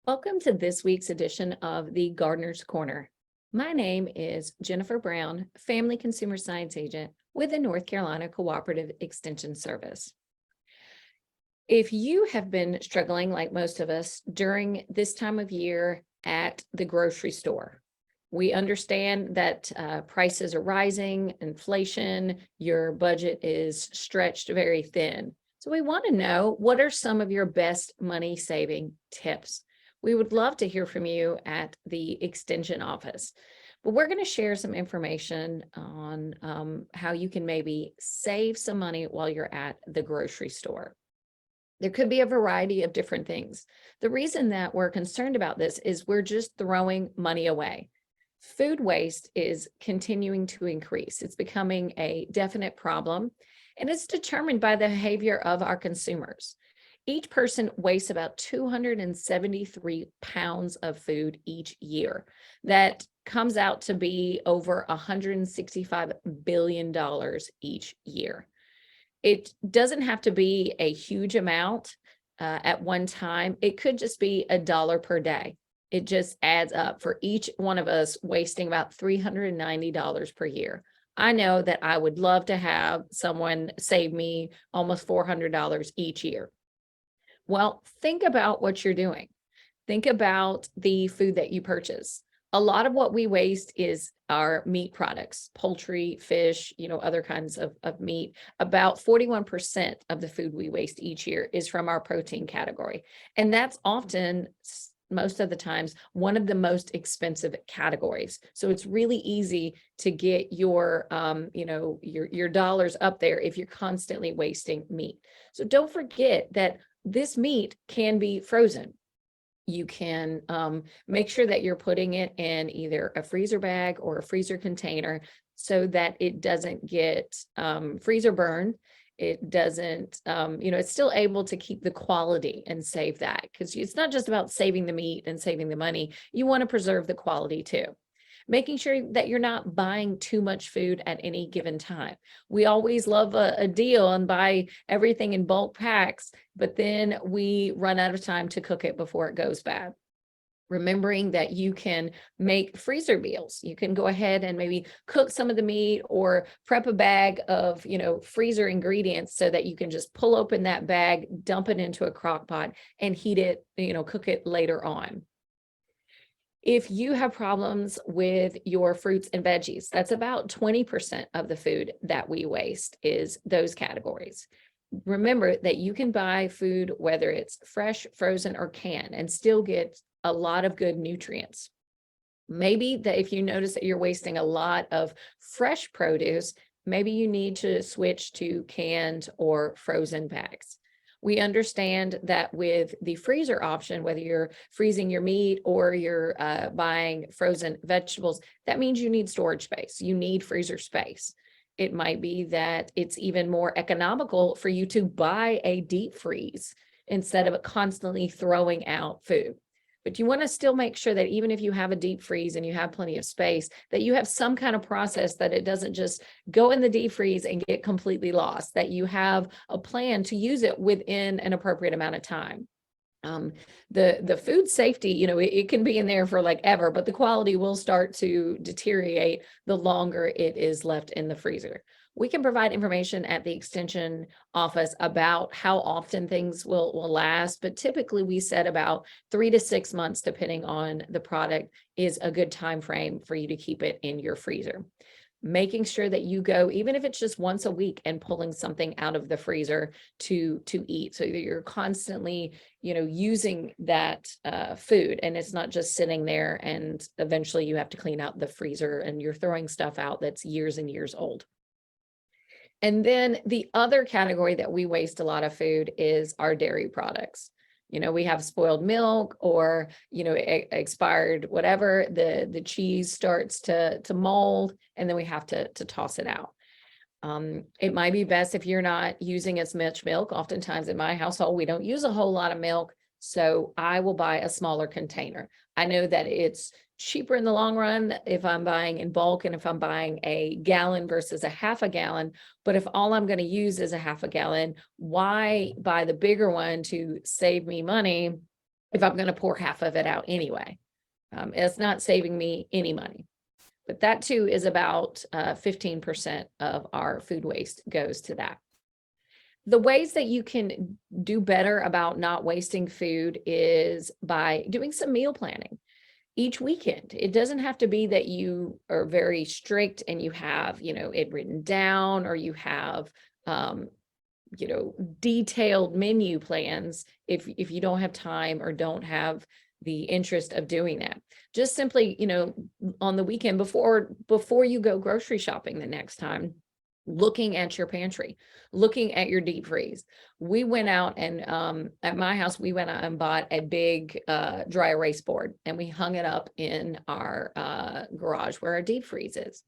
Welcome to this week's edition of the Gardener's Corner. My name is Jennifer Brown, Family Consumer Science Agent with the North Carolina Cooperative Extension Service. If you have been struggling, like most of us, during this time of year at the grocery store, we understand that prices are rising, inflation, your budget is stretched very thin. So we want to know, what are some of your best money saving tips? We would love to hear from you at the extension office. But we're going to share some information on how you can maybe save some money while you're at the grocery store. There could be a variety of different things. The reason that we're concerned about this is we're just throwing money away. Food waste is continuing to increase. It's becoming a definite problem, and it's determined by the behavior of our consumers. Each person wastes about 273 pounds of food each year. That comes out to be over $165 billion each year. It doesn't have to be a huge amount at one time. It could just be $1 per day. It just adds up for each one of us, wasting about $390 per year. I know that I would love to have someone save me almost $400 each year. Well, think about what you're doing. Think about the food that you purchase. A lot of what we waste is our meat products, poultry, fish, other kinds of meat. About 41% of the food we waste each year is from our protein category. And that's often, most of the times, one of the most expensive categories. So it's really easy to get your dollars up there if you're constantly wasting meat. So don't forget that this meat can be frozen. You can make sure that you're putting it in either a freezer bag or a freezer container so that it doesn't get freezer burned. It doesn't, it's still able to keep the quality and save that, because it's not just about saving the meat and saving the money. You want to preserve the quality too. Making sure that you're not buying too much food at any given time. We always love a deal and buy everything in bulk packs, but then we run out of time to cook it before it goes bad. Remembering that you can make freezer meals. You can go ahead and maybe cook some of the meat or prep a bag of, freezer ingredients so that you can just pull open that bag, dump it into a crock pot and heat it, cook it later on. If you have problems with your fruits and veggies, that's about 20% of the food that we waste is those categories. Remember that you can buy food, whether it's fresh, frozen, or canned, and still get a lot of good nutrients. Maybe that if you notice that you're wasting a lot of fresh produce, maybe you need to switch to canned or frozen bags. We understand that with the freezer option, whether you're freezing your meat or you're buying frozen vegetables, that means you need storage space. You need freezer space. It might be that it's even more economical for you to buy a deep freeze instead of constantly throwing out food. But you want to still make sure that even if you have a deep freeze and you have plenty of space, that you have some kind of process that it doesn't just go in the deep freeze and get completely lost, that you have a plan to use it within an appropriate amount of time. The food safety, it can be in there for like ever, but the quality will start to deteriorate the longer it is left in the freezer. We can provide information at the extension office about how often things will last, but typically we said about 3 to 6 months, depending on the product, is a good time frame for you to keep it in your freezer. Making sure that you go, even if it's just once a week, and pulling something out of the freezer to eat, so that you're constantly, using that food, and it's not just sitting there and eventually you have to clean out the freezer and you're throwing stuff out that's years and years old. And then the other category that we waste a lot of food is our dairy products. We have spoiled milk or, expired whatever, the cheese starts to mold, and then we have to toss it out. It might be best if you're not using as much milk. Oftentimes in my household, we don't use a whole lot of milk, so I will buy a smaller container. I know that it's cheaper in the long run if I'm buying in bulk and if I'm buying a gallon versus a half a gallon. But if all I'm going to use is a half a gallon, why buy the bigger one to save me money if I'm going to pour half of it out anyway. It's not saving me any money. But that too is about 15% of our food waste goes to that. The ways that you can do better about not wasting food is by doing some meal planning each weekend. It doesn't have to be that you are very strict and you have, it written down, or you have, detailed menu plans if you don't have time or don't have the interest of doing that. Just simply, on the weekend before you go grocery shopping the next time, looking at your pantry, looking at your deep freeze. We went out and at my house, we went out and bought a big dry erase board, and we hung it up in our garage where our deep freeze is.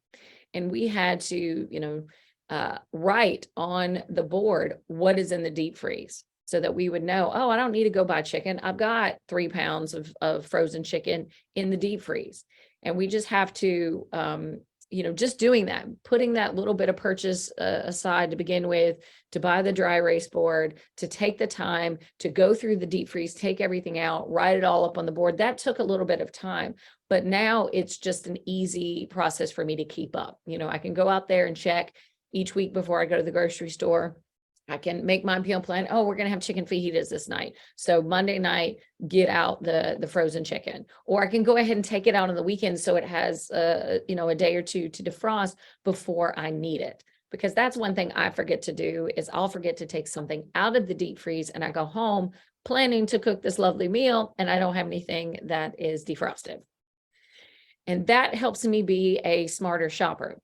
And we had to, write on the board what is in the deep freeze, so that we would know, oh, I don't need to go buy chicken. I've got 3 pounds of frozen chicken in the deep freeze. And we just have to, just doing that, putting that little bit of purchase aside to begin with, to buy the dry erase board, to take the time to go through the deep freeze, take everything out, write it all up on the board. That took a little bit of time, but now it's just an easy process for me to keep up. I can go out there and check each week before I go to the grocery store. I can make my meal plan. Oh, we're going to have chicken fajitas this night. So Monday night, get out the frozen chicken. Or I can go ahead and take it out on the weekend so it has a day or two to defrost before I need it. Because that's one thing I forget to do, is I'll forget to take something out of the deep freeze, and I go home planning to cook this lovely meal and I don't have anything that is defrosted. And that helps me be a smarter shopper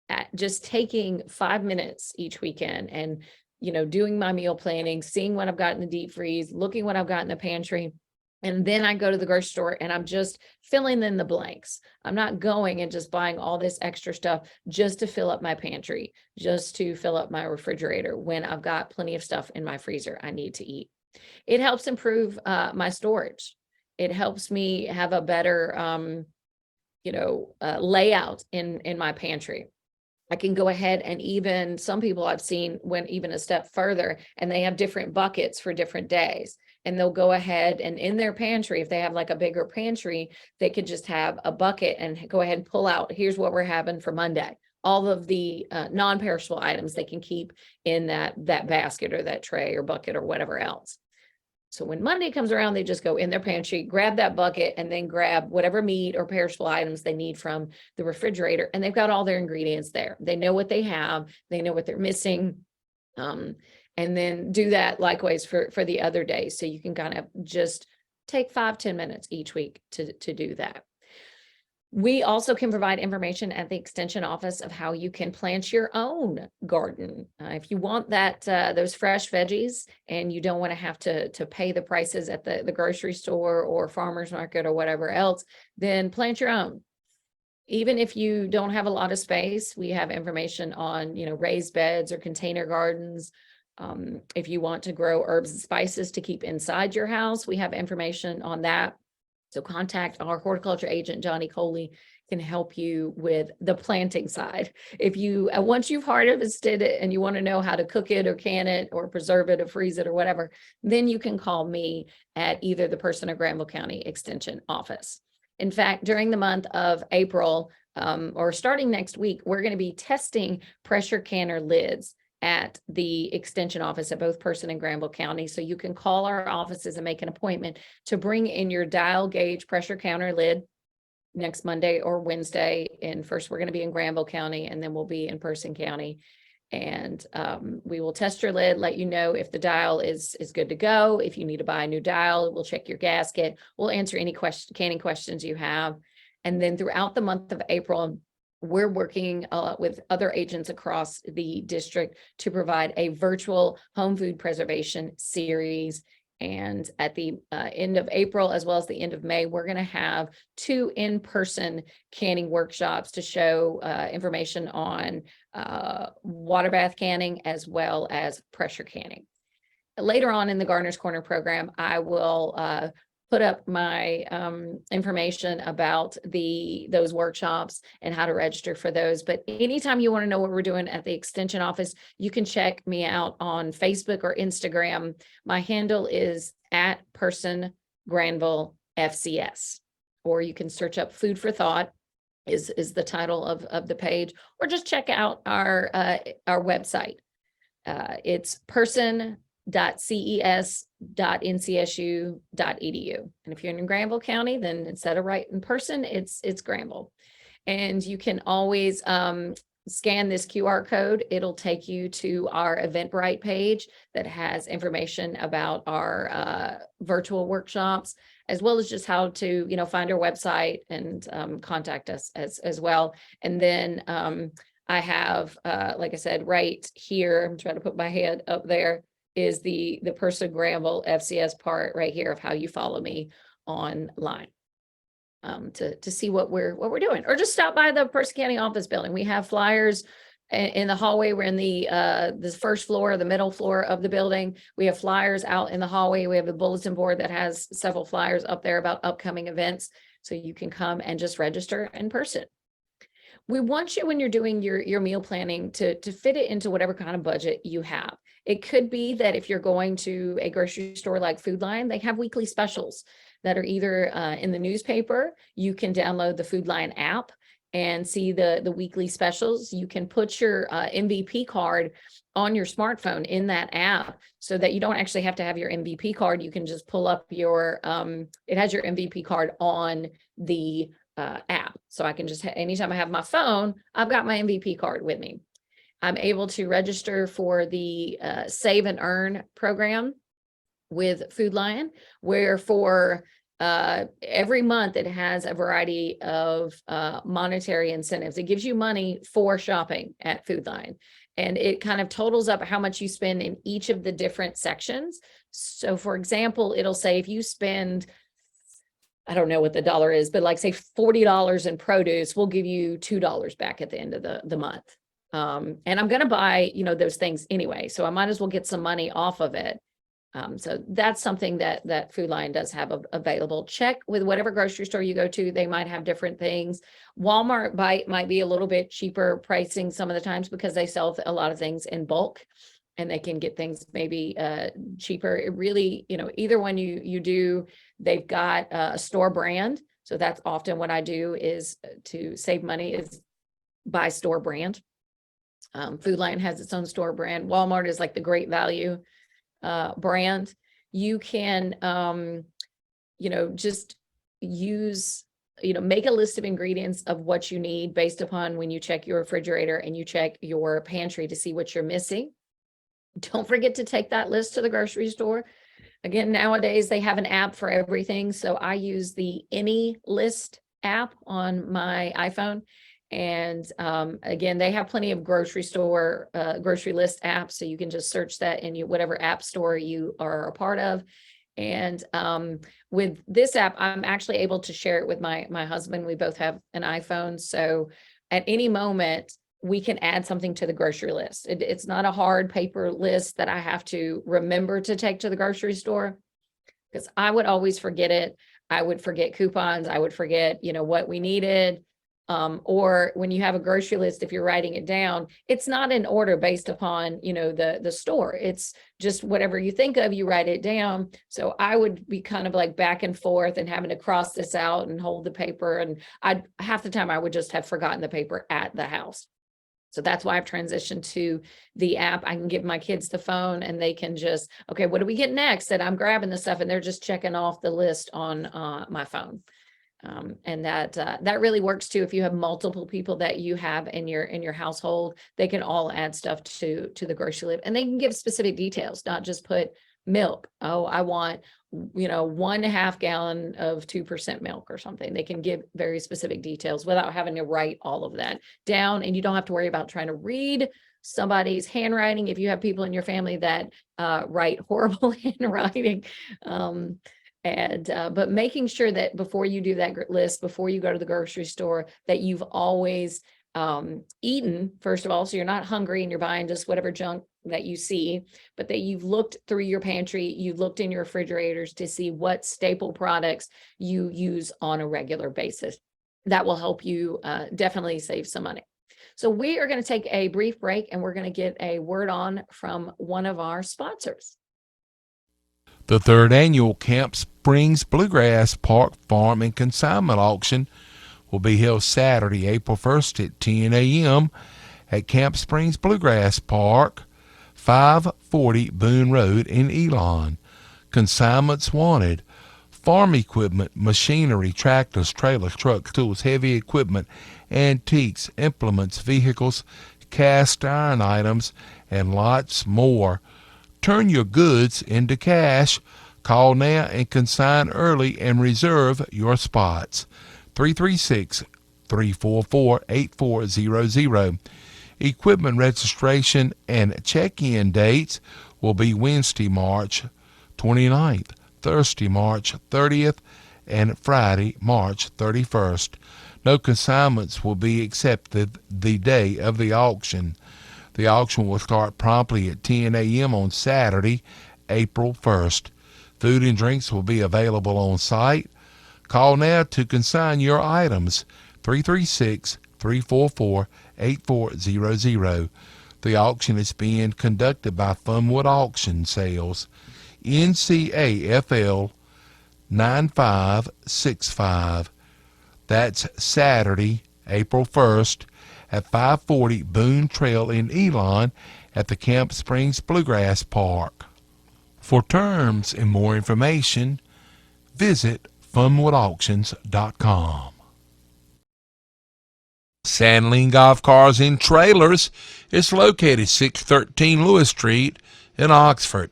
at just taking 5 minutes each weekend and doing my meal planning, seeing what I've got in the deep freeze, looking what I've got in the pantry. And then I go to the grocery store and I'm just filling in the blanks. I'm not going and just buying all this extra stuff just to fill up my pantry, just to fill up my refrigerator, when I've got plenty of stuff in my freezer I need to eat. It helps improve my storage. It helps me have a better, layout in my pantry. I can go ahead and even some people I've seen went even a step further, and they have different buckets for different days. And they'll go ahead and in their pantry, if they have like a bigger pantry, they could just have a bucket and go ahead and pull out, here's what we're having for Monday. All of the non-perishable items they can keep in that basket or that tray or bucket or whatever else. So when Monday comes around, they just go in their pantry, grab that bucket, and then grab whatever meat or perishable items they need from the refrigerator. And they've got all their ingredients there. They know what they have. They know what they're missing. And then do that likewise for the other days. So you can kind of just take 5-10 minutes each week to do that. We also can provide information at the extension office of how you can plant your own garden. If you want that, those fresh veggies, and you don't want to have to pay the prices at the grocery store or farmer's market or whatever else, then plant your own. Even if you don't have a lot of space, we have information on, raised beds or container gardens. If you want to grow herbs and spices to keep inside your house, we have information on that. So contact our horticulture agent, Johnny Coley, can help you with the planting side. If you, once you've harvested it and you want to know how to cook it or can it or preserve it or freeze it or whatever, then you can call me at either the Person or Granville County Extension office. In fact, during the month of April, or starting next week, we're going to be testing pressure canner lids at the extension office at both Person and Granville County. So you can call our offices and make an appointment to bring in your dial gauge pressure counter lid next Monday or Wednesday. And first we're going to be in Granville County, and then we'll be in Person County. And we will test your lid, let you know if the dial is good to go. If you need to buy a new dial, we'll check your gasket. We'll answer any canning questions you have. And then throughout the month of April, we're working with other agents across the district to provide a virtual home food preservation series. And at the end of April, as well as the end of May, we're going to have 2 in-person canning workshops to show information on water bath canning as well as pressure canning. Later on in the Gardener's Corner program, I will put up my information about those workshops and how to register for those. But anytime you want to know what we're doing at the extension office, you can check me out on Facebook or Instagram. My handle is @Person Granville FCS. Or you can search up Food for Thought is the title of the page, or just check out our website. It's person.ces.ncsu.edu. And if you're in Granville County, then instead of writing person, it's Granville. And you can always scan this QR code. It'll take you to our Eventbrite page that has information about our virtual workshops, as well as just how to, find our website and contact us as well. And then I have, like I said, right here, I'm trying to put my head up there, is the Person Granville FCS part right here of how you follow me online. To see what we're doing, or just stop by the Person County office building. We have flyers in the hallway. We're in the first floor, the middle floor of the building. We have flyers out in the hallway. We have a bulletin board that has several flyers up there about upcoming events, so you can come and just register in person. We want you, when you're doing your meal planning, to fit it into whatever kind of budget you have. It could be that if you're going to a grocery store like Food Lion, they have weekly specials that are either in the newspaper. You can download the Food Lion app and see the weekly specials. You can put your MVP card on your smartphone in that app, so that you don't actually have to have your MVP card. You can just pull up your, it has your MVP card on the app. So I can just, anytime I have my phone, I've got my MVP card with me. I'm able to register for the Save and Earn program with Food Lion, where for every month it has a variety of monetary incentives. It gives you money for shopping at Food Lion, and it kind of totals up how much you spend in each of the different sections. So for example, it'll say if you spend, I don't know what the dollar is, but like say $40 in produce, we'll give you $2 back at the end of the month. And I'm going to buy, those things anyway, so I might as well get some money off of it. So that's something that Food Lion does have available. Check with whatever grocery store you go to. They might have different things. Walmart might be a little bit cheaper pricing some of the times, because they sell a lot of things in bulk, and they can get things maybe cheaper. It really, either one you do, they've got a store brand. So that's often what I do, is to save money, is buy store brand. Food Lion has its own store brand. Walmart is like the Great Value brand. You can, just use, make a list of ingredients of what you need based upon when you check your refrigerator and you check your pantry to see what you're missing. Don't forget to take that list to the grocery store. Again, nowadays they have an app for everything. So I use the AnyList app on my iPhone. And again, they have plenty of grocery list apps. So you can just search that in whatever app store you are a part of. And with this app, I'm actually able to share it with my husband. We both have an iPhone. So at any moment, we can add something to the grocery list. It's not a hard paper list that I have to remember to take to the grocery store, because I would always forget it. I would forget coupons. I would forget, what we needed. Or when you have a grocery list, if you're writing it down, it's not in order based upon, the store. It's just whatever you think of, you write it down. So I would be kind of like back and forth and having to cross this out and hold the paper. And half the time I would just have forgotten the paper at the house. So that's why I've transitioned to the app. I can give my kids the phone and they can just, okay, what do we get next? And I'm grabbing the stuff and they're just checking off the list on my phone. And that really works too. If you have multiple people that you have in your household, they can all add stuff to the grocery list, and they can give specific details, not just put milk. Oh, I want, 1.5 gallon of 2% milk or something. They can give very specific details without having to write all of that down. And you don't have to worry about trying to read somebody's handwriting if you have people in your family that write horrible handwriting. But making sure that before you do that list, before you go to the grocery store, that you've always eaten, first of all, so you're not hungry and you're buying just whatever junk that you see, but that you've looked through your pantry, you've looked in your refrigerators to see what staple products you use on a regular basis. That will help you definitely save some money. So we are going to take a brief break, and we're going to get a word on from one of our sponsors. The third annual Camps Springs Bluegrass Park Farm and Consignment Auction will be held Saturday, April 1st at 10 a.m. at Camp Springs Bluegrass Park, 540 Boone Road in Elon. Consignments wanted: farm equipment, machinery, tractors, trailers, trucks, tools, heavy equipment, antiques, implements, vehicles, cast iron items, and lots more. Turn your goods into cash. Call now and consign early and reserve your spots. 336-344-8400. Equipment registration and check-in dates will be Wednesday, March 29th, Thursday, March 30th, and Friday, March 31st. No consignments will be accepted the day of the auction. The auction will start promptly at 10 a.m. on Saturday, April 1st. Food and drinks will be available on site. Call now to consign your items. 336-344-8400. The auction is being conducted by Funwood Auction Sales, NCAFL 9565. That's Saturday, April 1st at 540 Boone Trail in Elon at the Camp Springs Bluegrass Park. For terms and more information, visit funwoodauctions.com. Sandling Golf Cars and Trailers is located 613 Lewis Street in Oxford.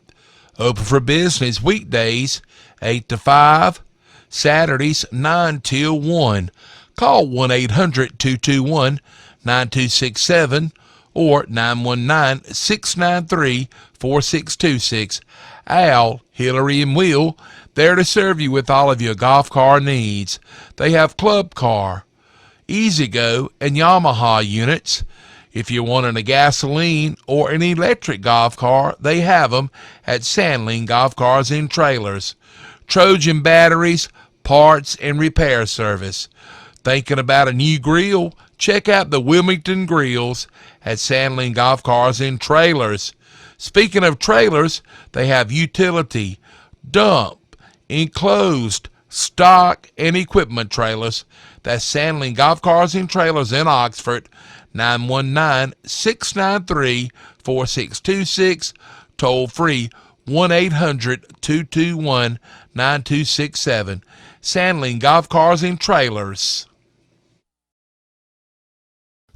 Open for business weekdays 8 to 5, Saturdays 9 till 1. Call 1-800-221-9267 or 919-693-4626. Al, Hillary, and Will, there to serve you with all of your golf car needs. They have Club Car, E-Z-GO, and Yamaha units. If you're wanting a gasoline or an electric golf car, they have them at Sandling Golf Cars and Trailers. Trojan batteries, parts, and repair service. Thinking about a new grill? Check out the Wilmington Grills at Sandling Golf Cars and Trailers. Speaking of trailers, they have utility, dump, enclosed, stock, and equipment trailers. That's Sandling Golf Cars and Trailers in Oxford, 919-693-4626, toll free 1-800-221-9267. Sandling Golf Cars and Trailers.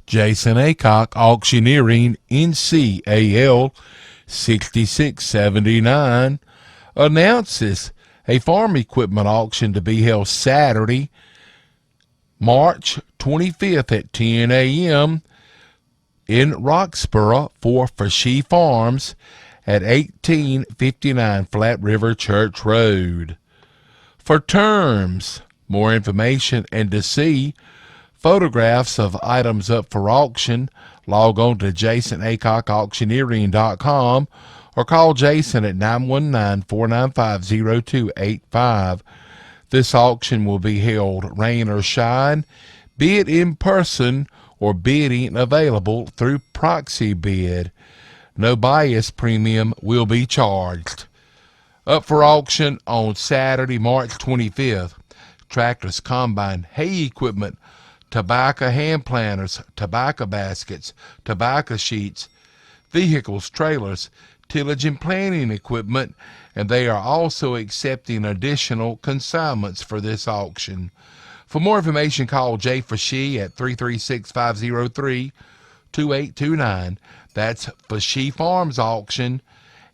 Jason Aycock Auctioneering, NCAL 6679, announces a farm equipment auction to be held Saturday, March 25th at 10 a.m. in Roxborough for Fashee Farms at 1859 Flat River Church Road. For terms, more information, and to see photographs of items up for auction, log on to jasonaycockauctioneering.com or call Jason at 919-495-0285. This auction will be held rain or shine, bid in person or bidding available through proxy bid. No bias premium will be charged. Up for auction on Saturday, March 25th, tractors, combine, hay equipment, tobacco hand planters, tobacco baskets, tobacco sheets, vehicles, trailers, tillage and planting equipment, and they are also accepting additional consignments for this auction. For more information, call Jay Fashee at 336-503-2829. That's Fashee Farms Auction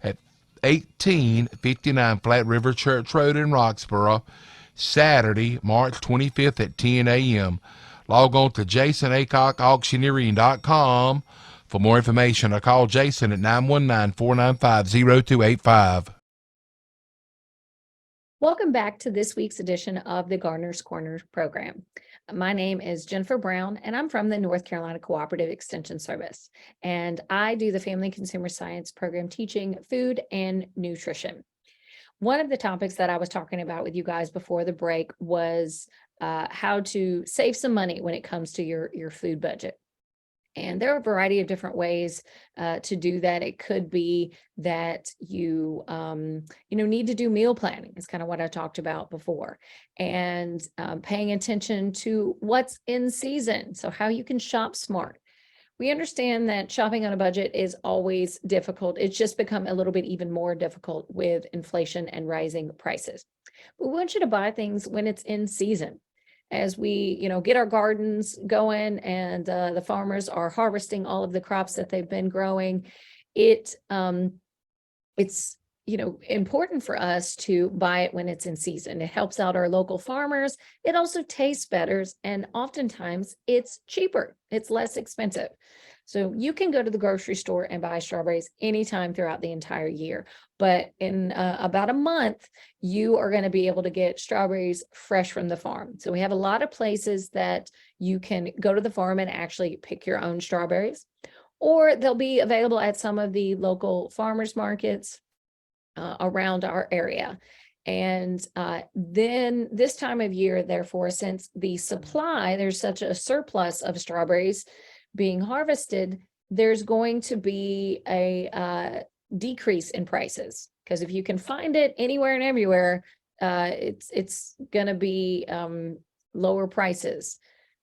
at 1859 Flat River Church Road in Roxborough, Saturday, March 25th at 10 a.m. Log on to jasonaycockauctioneering.com for more information or call Jason at 919-495-0285. Welcome back to this week's edition of the Gardener's Corner program. My name is Jennifer Brown, and I'm from the North Carolina Cooperative Extension Service, and I do the Family Consumer Science program teaching food and nutrition. One of the topics that I was talking about with you guys before the break was how to save some money when it comes to your food budget. And there are a variety of different ways to do that. It could be that you need to do meal planning. Is kind of what I talked about before, and paying attention to what's in season. So how you can shop smart. We understand that shopping on a budget is always difficult. It's just become a little bit even more difficult with inflation and rising prices. But we want you to buy things when it's in season. As we, get our gardens going and the farmers are harvesting all of the crops that they've been growing, it's important for us to buy it when it's in season. It helps out our local farmers. It also tastes better, and oftentimes it's cheaper. It's less expensive. So you can go to the grocery store and buy strawberries anytime throughout the entire year. But in about a month, you are going to be able to get strawberries fresh from the farm. So we have a lot of places that you can go to the farm and actually pick your own strawberries, or they'll be available at some of the local farmers markets around our area. And then this time of year, therefore, since there's such a surplus of strawberries being harvested, there's going to be a decrease in prices, because if you can find it anywhere and everywhere, it's going to be lower prices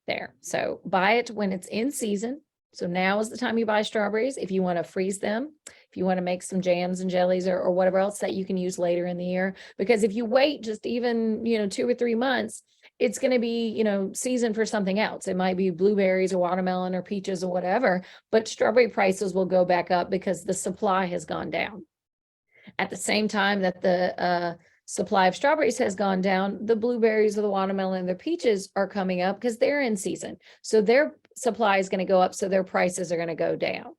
there. So buy it when it's in season. So now is the time you buy strawberries. If you want to freeze them, if you want to make some jams and jellies or whatever else that you can use later in the year, because if you wait just even 2 or 3 months, it's going to be season for something else. It might be blueberries or watermelon or peaches or whatever, but strawberry prices will go back up because the supply has gone down. At the same time that the supply of strawberries has gone down, the blueberries or the watermelon and the peaches are coming up because they're in season. So their supply is going to go up, so their prices are going to go down.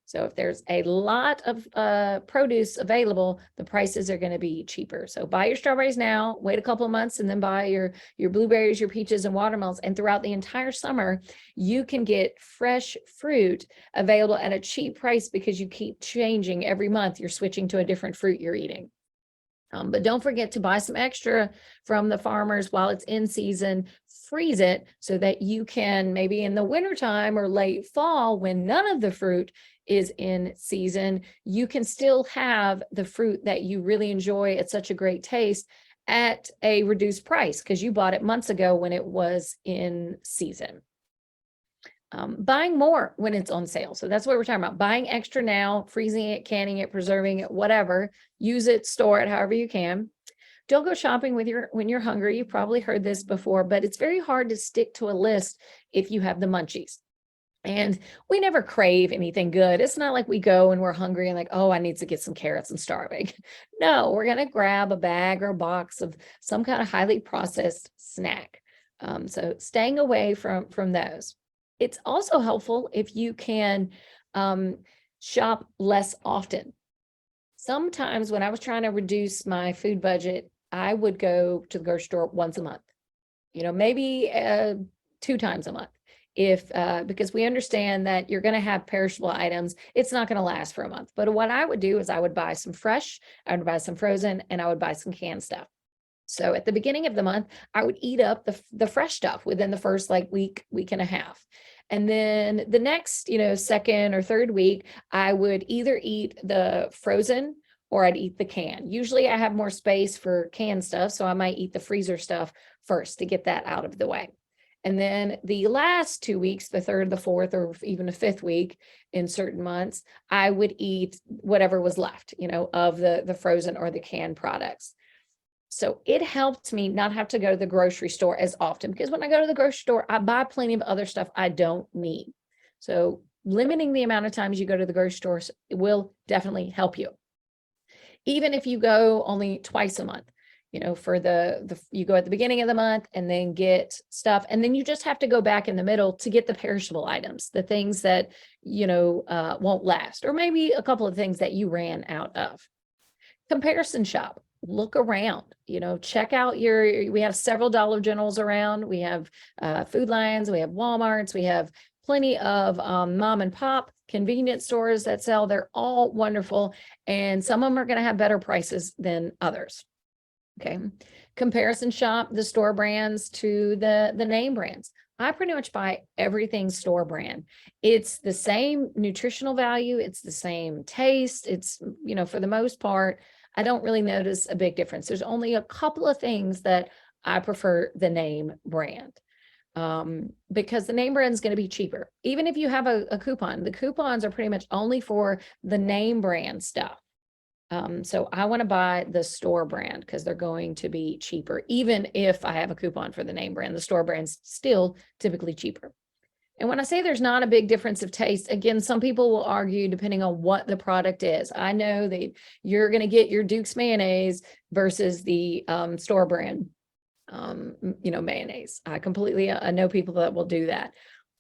So if there's a lot of produce available, the prices are going to be cheaper. So buy your strawberries now, wait a couple of months, and then buy your blueberries, your peaches, and watermelons. And throughout the entire summer, you can get fresh fruit available at a cheap price because you keep changing every month. You're switching to a different fruit you're eating. But don't forget to buy some extra from the farmers while it's in season. Freeze it so that you can, maybe in the wintertime or late fall, when none of the fruit is in season, you can still have the fruit that you really enjoy at such a great taste at a reduced price because you bought it months ago when it was in season. Buying more when it's on sale. So that's what we're talking about. Buying extra now, freezing it, canning it, preserving it, whatever. Use it, store it, however you can. Don't go shopping when you're hungry. You've probably heard this before, but it's very hard to stick to a list if you have the munchies. And we never crave anything good. It's not like we go and we're hungry and like, oh, I need to get some carrots and starving. No, we're going to grab a bag or a box of some kind of highly processed snack. So staying away from those. It's also helpful if you can shop less often. Sometimes when I was trying to reduce my food budget, I would go to the grocery store once a month, maybe 2 times a month. Because we understand that you're going to have perishable items. It's not going to last for a month. But what I would do is I would buy some fresh, I would buy some frozen, and I would buy some canned stuff. So at the beginning of the month, I would eat up the fresh stuff within the first week and a half. And then the next, second or third week, I would either eat the frozen or I'd eat the can. Usually I have more space for canned stuff, so I might eat the freezer stuff first to get that out of the way. And then the last 2 weeks, the third, the fourth, or even the fifth week in certain months, I would eat whatever was left, of the frozen or the canned products. So it helped me not have to go to the grocery store as often, because when I go to the grocery store, I buy plenty of other stuff I don't need. So limiting the amount of times you go to the grocery store will definitely help you. Even if you go only twice a month, for you go at the beginning of the month and then get stuff, and then you just have to go back in the middle to get the perishable items, the things that, won't last, or maybe a couple of things that you ran out of. Comparison shop. Look around, check out we have several Dollar Generals around. We have Food Lions, we have Walmarts, we have plenty of mom and pop convenience stores that sell. They're all wonderful. And some of them are going to have better prices than others. Okay. Comparison shop the store brands to the name brands. I pretty much buy everything store brand. It's the same nutritional value. It's the same taste. It's, for the most part, I don't really notice a big difference. There's only a couple of things that I prefer the name brand, because the name brand is going to be cheaper. Even if you have a coupon, the coupons are pretty much only for the name brand stuff. So I want to buy the store brand because they're going to be cheaper. Even if I have a coupon for the name brand, the store brand's still typically cheaper. And when I say there's not a big difference of taste, again, some people will argue depending on what the product is. I know that you're going to get your Duke's mayonnaise versus the store brand, mayonnaise. I know people that will do that.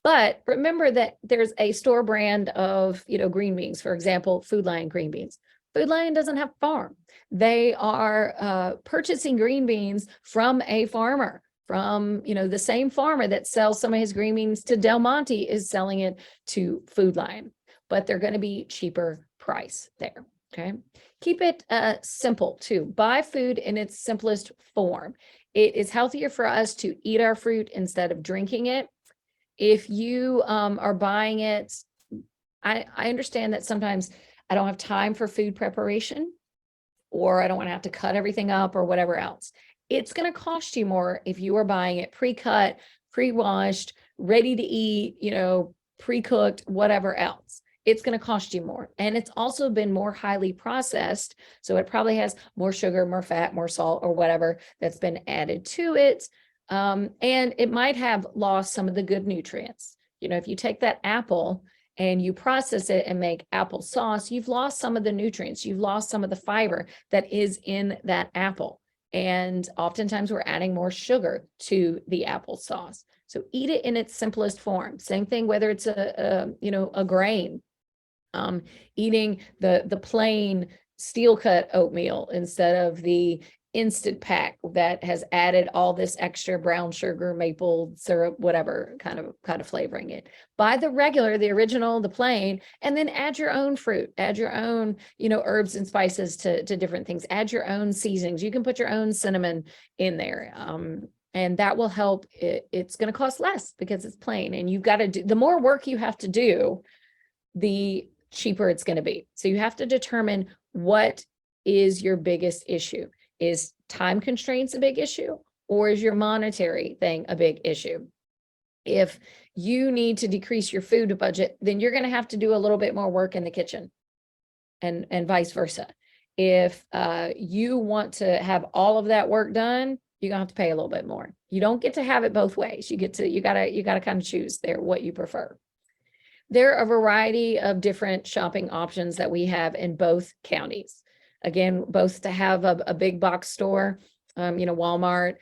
But remember that there's a store brand of, green beans, for example, Food Lion green beans. Food Lion doesn't have a farm. They are purchasing green beans from a farmer, from, the same farmer that sells some of his green beans to Del Monte is selling it to Food Lion, but they're going to be cheaper price there. Okay. Keep it simple too. Buy food in its simplest form. It is healthier for us to eat our fruit instead of drinking it. If you are buying it, I understand that sometimes I don't have time for food preparation, or I don't want to have to cut everything up or whatever else. It's going to cost you more if you are buying it pre-cut, pre-washed, ready to eat, pre-cooked, whatever else. It's going to cost you more. And it's also been more highly processed. So it probably has more sugar, more fat, more salt, or whatever that's been added to it. And it might have lost some of the good nutrients. If you take that apple and you process it and make apple sauce, you've lost some of the nutrients. You've lost some of the fiber that is in that apple. And oftentimes we're adding more sugar to the apple sauce. So eat it in its simplest form. Same thing, whether it's a grain, eating the plain steel cut oatmeal instead of the instant pack that has added all this extra brown sugar, maple syrup, whatever kind of flavoring it. Buy the regular, the original, the plain, and then add your own fruit, add your own, herbs and spices to different things, add your own seasonings. You can put your own cinnamon in there. And that will help. It's going to cost less because it's plain, and you've got to do, the more work you have to do, the cheaper it's going to be. So you have to determine what is your biggest issue. Is time constraints a big issue, or is your monetary thing a big issue? If you need to decrease your food budget, then you're going to have to do a little bit more work in the kitchen, and vice versa. If you want to have all of that work done, you're going to have to pay a little bit more. You don't get to have it both ways. You gotta kind of choose there what you prefer. There are a variety of different shopping options that we have in both counties. Again, both to have a big box store, Walmart.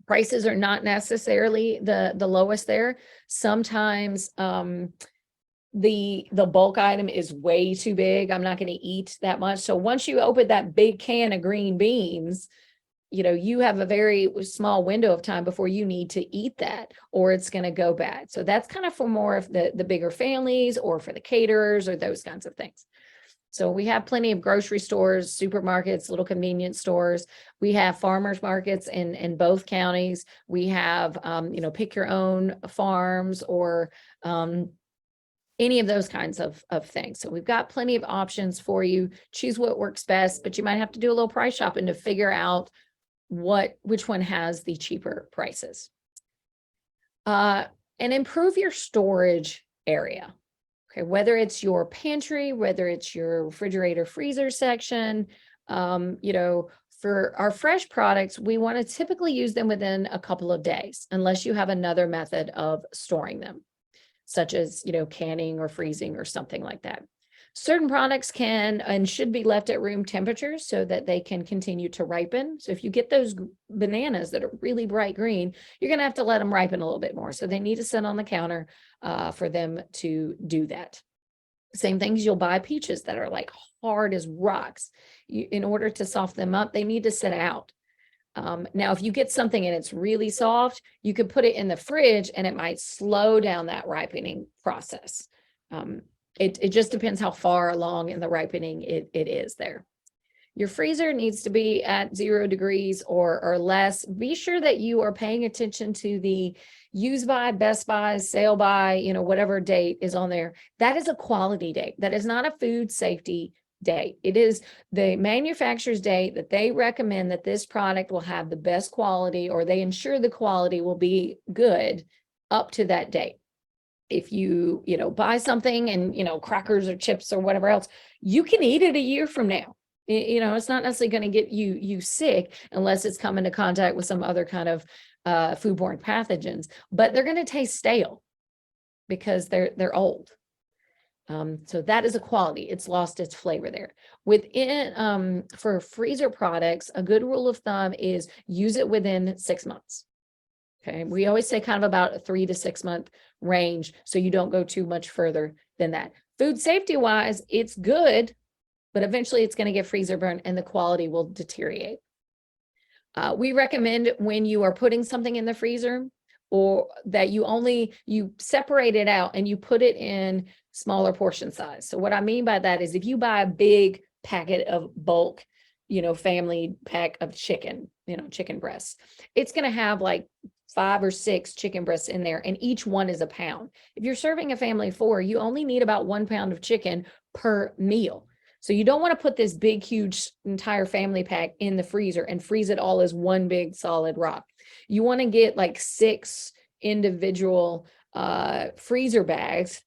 Prices are not necessarily the lowest there. Sometimes the bulk item is way too big. I'm not going to eat that much. So once you open that big can of green beans, you have a very small window of time before you need to eat that, or it's going to go bad. So that's kind of for more of the bigger families, or for the caterers, or those kinds of things. So we have plenty of grocery stores, supermarkets, little convenience stores. We have farmers markets in both counties. We have, pick your own farms, or any of those kinds of things. So we've got plenty of options for you. Choose what works best, but you might have to do a little price shopping to figure out which one has the cheaper prices. And improve your storage area. Okay, whether it's your pantry, whether it's your refrigerator freezer section, for our fresh products, we want to typically use them within a couple of days, unless you have another method of storing them, such as, canning or freezing or something like that. Certain products can and should be left at room temperature so that they can continue to ripen. So if you get those bananas that are really bright green, you're going to have to let them ripen a little bit more. So they need to sit on the counter for them to do that. Same things, you'll buy peaches that are like hard as rocks. In order to soften them up, they need to sit out. Now, if you get something and it's really soft, you could put it in the fridge and it might slow down that ripening process. It just depends how far along in the ripening it is there. Your freezer needs to be at 0 degrees or less. Be sure that you are paying attention to the use by, best by, sale by, whatever date is on there. That is a quality date. That is not a food safety date. It is the manufacturer's date that they recommend that this product will have the best quality, or they ensure the quality will be good up to that date. If you, buy something and, crackers or chips or whatever else, you can eat it a year from now. It's not necessarily going to get you sick unless it's come into contact with some other kind of foodborne pathogens, but they're going to taste stale because they're old. So that is a quality. It's lost its flavor there. Within for freezer products, a good rule of thumb is use it within 6 months. Okay, we always say kind of about a 3 to 6 month range, so you don't go too much further than that. Food safety wise, it's good, but eventually it's going to get freezer burn and the quality will deteriorate. We recommend when you are putting something in the freezer, or that you separate it out and you put it in smaller portion size. So what I mean by that is if you buy a big packet of bulk, family pack of chicken, chicken breasts, it's going to have like 5 or 6 chicken breasts in there, and each one is a pound. If you're serving a family of 4, you only need about 1 pound of chicken per meal. So you don't want to put this big, huge entire family pack in the freezer and freeze it all as one big solid rock. You want to get like 6 individual freezer bags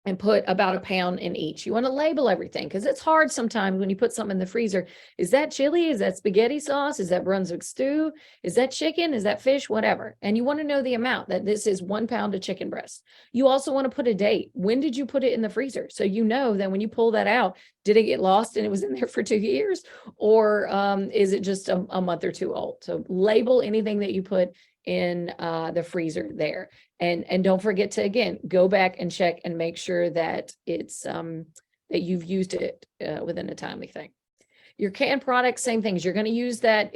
and put about a pound in each. You want to label everything because it's hard sometimes when you put something in the freezer. Is that chili? Is that spaghetti sauce? Is that Brunswick stew? Is that chicken? Is that fish? Whatever. And you want to know the amount, that this is 1 pound of chicken breast. You also want to put a date. When did you put it in the freezer? So you know that when you pull that out, did it get lost and it was in there for 2 years? Or is it just a month or 2 old? So label anything that you put in the freezer there. And don't forget to, again, go back and check and make sure that it's that you've used it within a timely thing. Your canned products, same things. You're going to use that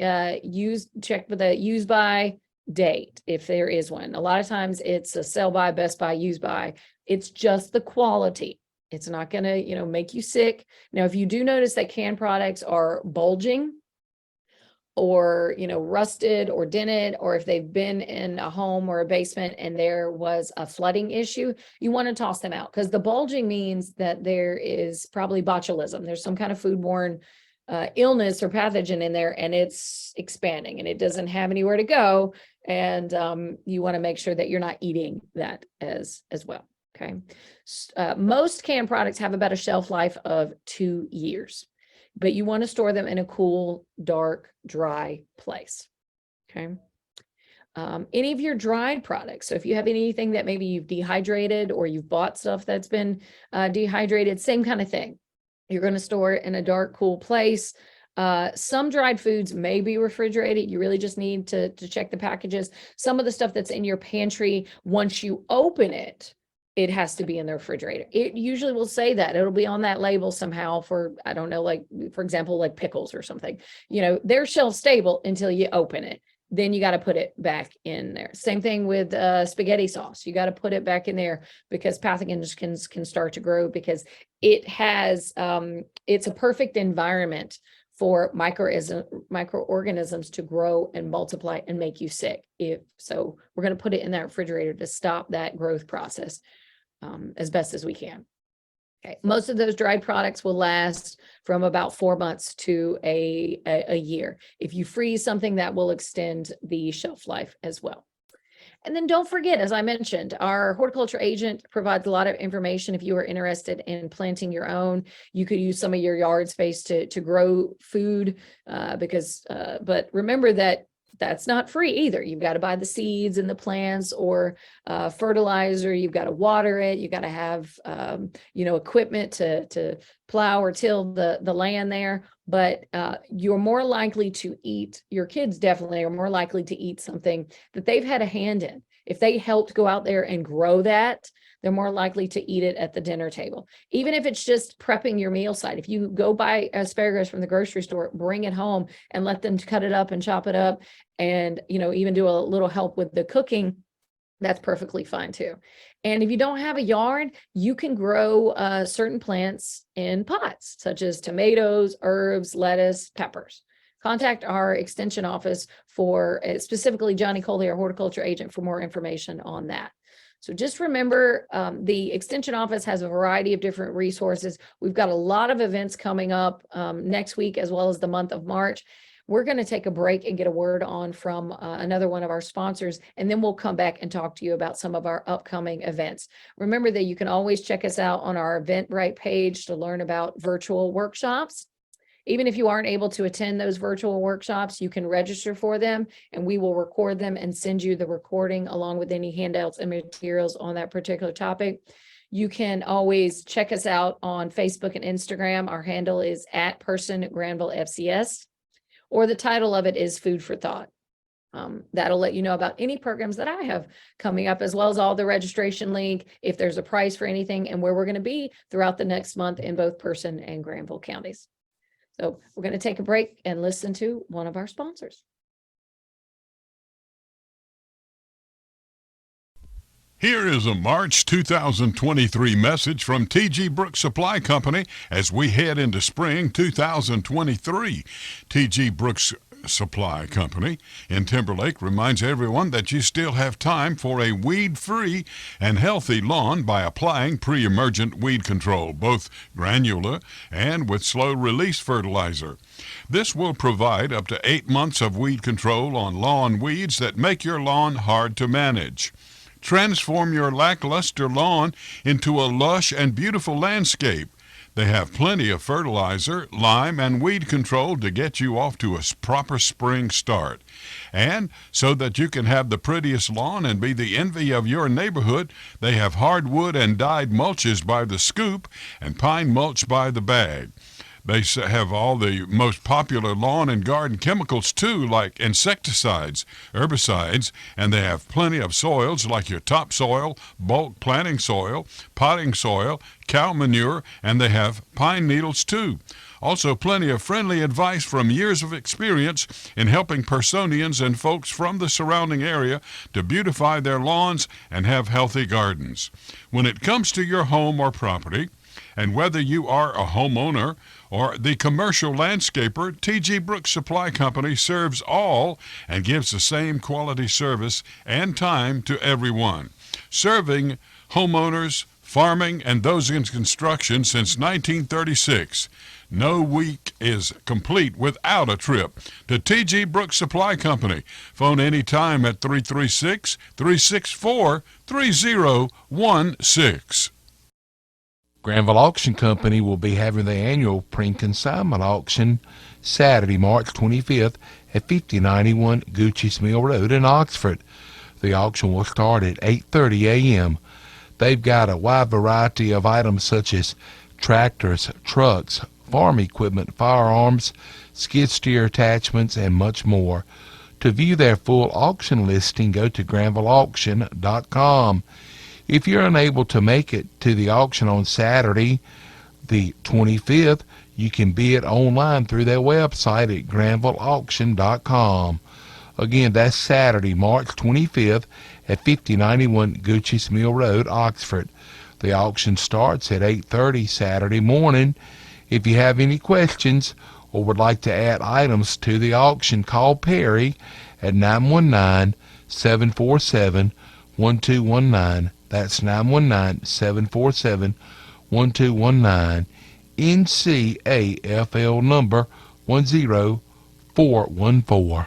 check for the use by date if there is one. A lot of times it's a sell by, best by, use by. It's just the quality. It's not going to, make you sick. Now, if you do notice that canned products are bulging, or rusted or dented, or if they've been in a home or a basement and there was a flooding issue, you want to toss them out, because the bulging means that there is probably botulism. There's some kind of foodborne illness or pathogen in there, and it's expanding and it doesn't have anywhere to go, and you want to make sure that you're not eating that as well. Okay, most canned products have about a shelf life of 2 years. But you want to store them in a cool, dark, dry place. Okay. Any of your dried products. So if you have anything that maybe you've dehydrated, or you've bought stuff that's been dehydrated, same kind of thing. You're going to store it in a dark, cool place. Some dried foods may be refrigerated. You really just need to check the packages. Some of the stuff that's in your pantry, once you open it, it has to be in the refrigerator. It usually will say that. It'll be on that label somehow for, I don't know, like, for example, like pickles or something. They're shelf stable until you open it. Then you got to put it back in there. Same thing with spaghetti sauce. You got to put it back in there because pathogens can start to grow, because it has, it's a perfect environment for microorganisms to grow and multiply and make you sick. So we're going to put it in that refrigerator to stop that growth process as best as we can. Okay. Most of those dried products will last from about 4 months to a year. If you freeze something, that will extend the shelf life as well. And then don't forget, as I mentioned, our horticulture agent provides a lot of information. If you are interested in planting your own, you could use some of your yard space to grow food, but remember that that's not free either. You've got to buy the seeds and the plants, or fertilizer. You've got to water it. You've got to have, equipment to plow or till the land there. But you're more likely to eat, your kids definitely are more likely to eat something that they've had a hand in. If they helped go out there and grow that, they're more likely to eat it at the dinner table. Even if it's just prepping your meal side. If you go buy asparagus from the grocery store, bring it home and let them cut it up and chop it up, and even do a little help with the cooking, that's perfectly fine too. And if you don't have a yard, you can grow certain plants in pots, such as tomatoes, herbs, lettuce, peppers. Contact our extension office for specifically Johnny Coley, our horticulture agent, for more information on that. So just remember, the extension office has a variety of different resources. We've got a lot of events coming up next week, as well as the month of March. We're going to take a break and get a word on from another one of our sponsors, and then we'll come back and talk to you about some of our upcoming events. Remember that you can always check us out on our Eventbrite page to learn about virtual workshops. Even if you aren't able to attend those virtual workshops, you can register for them, and we will record them and send you the recording along with any handouts and materials on that particular topic. You can always check us out on Facebook and Instagram. Our handle is @PersonGranvilleFCS, or the title of it is Food for Thought. That'll let you know about any programs that I have coming up, as well as all the registration link, if there's a price for anything, and where we're going to be throughout the next month in both Person and Granville counties. So we're going to take a break and listen to one of our sponsors. Here is a March 2023 message from T.G. Brooks Supply Company as we head into spring 2023. T.G. Brooks Supply Company in Timberlake reminds everyone that you still have time for a weed-free and healthy lawn by applying pre-emergent weed control, both granular and with slow-release fertilizer. This will provide up to 8 months of weed control on lawn weeds that make your lawn hard to manage. Transform your lackluster lawn into a lush and beautiful landscape. They have plenty of fertilizer, lime, and weed control to get you off to a proper spring start. And so that you can have the prettiest lawn and be the envy of your neighborhood, they have hardwood and dyed mulches by the scoop and pine mulch by the bag. They have all the most popular lawn and garden chemicals too, like insecticides, herbicides, and they have plenty of soils like your topsoil, bulk planting soil, potting soil, cow manure, and they have pine needles too. Also plenty of friendly advice from years of experience in helping Personians and folks from the surrounding area to beautify their lawns and have healthy gardens. When it comes to your home or property, and whether you are a homeowner or the commercial landscaper, T.G. Brooks Supply Company serves all and gives the same quality service and time to everyone. Serving homeowners, farming, and those in construction since 1936. No week is complete without a trip to T.G. Brooks Supply Company. Phone anytime at 336-364-3016. Granville Auction Company will be having the annual pre-consignment auction Saturday, March 25th at 5091 Gucci's Mill Road in Oxford. The auction will start at 8:30 a.m. They've got a wide variety of items such as tractors, trucks, farm equipment, firearms, skid steer attachments, and much more. To view their full auction listing, go to GranvilleAuction.com. If you're unable to make it to the auction on Saturday, the 25th, you can bid online through their website at GranvilleAuction.com. Again, that's Saturday, March 25th at 5091 Gucci's Mill Road, Oxford. The auction starts at 8:30 Saturday morning. If you have any questions or would like to add items to the auction, call Perry at 919-747-1219. That's 919-747-1219. NCAFL number 10414.